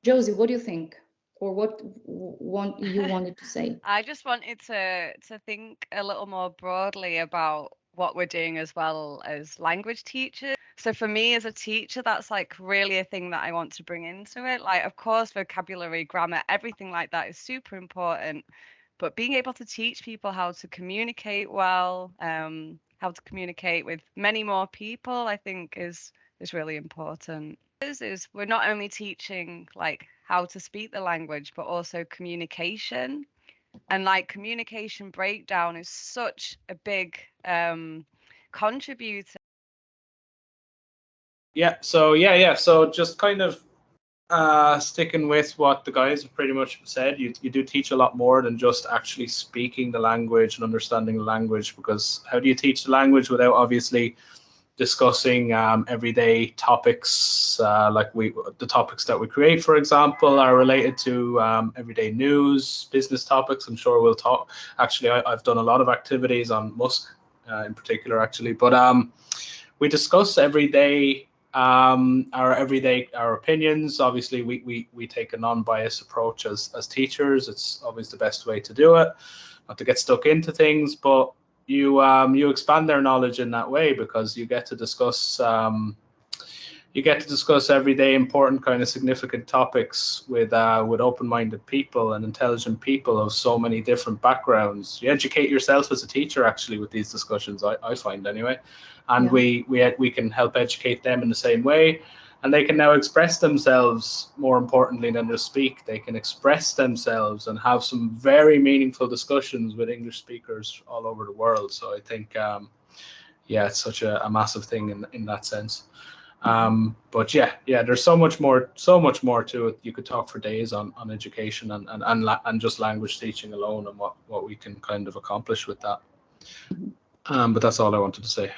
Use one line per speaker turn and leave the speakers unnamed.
Josie, what do you think? Or what you wanted to say?
I just wanted to think a little more broadly about what we're doing as well as language teachers. So for me as a teacher, that's like really a thing that I want to bring into it. Like, of course, vocabulary, grammar, everything like that is super important. But being able to teach people how to communicate well, how to communicate with many more people, I think is really important. Is we're not only teaching like how to speak the language, but also communication. And like communication breakdown is such a big contributor.
Yeah. So just kind of sticking with what the guys have pretty much said, you do teach a lot more than just actually speaking the language and understanding the language, because how do you teach the language without obviously discussing everyday topics, like the topics that we create, for example, are related to everyday news, business topics. I'm sure we'll talk. Actually, I've done a lot of activities on Musk in particular, actually, but we discuss everyday our opinions. Obviously, we take a non-biased approach as teachers. It's always the best way to do it, not to get stuck into things, but you expand their knowledge in that way, because you get to discuss everyday important kind of significant topics with open-minded people and intelligent people of so many different backgrounds. You educate yourself as a teacher actually with these discussions, I find anyway, and
Yeah.
we can help educate them in the same way, and they can now express themselves more importantly than just speak. They can express themselves and have some very meaningful discussions with English speakers all over the world. So I think yeah, it's such a massive thing in that sense. But yeah, there's so much more to it. You could talk for days on education and just language teaching alone, and what we can kind of accomplish with that. But that's all I wanted to say.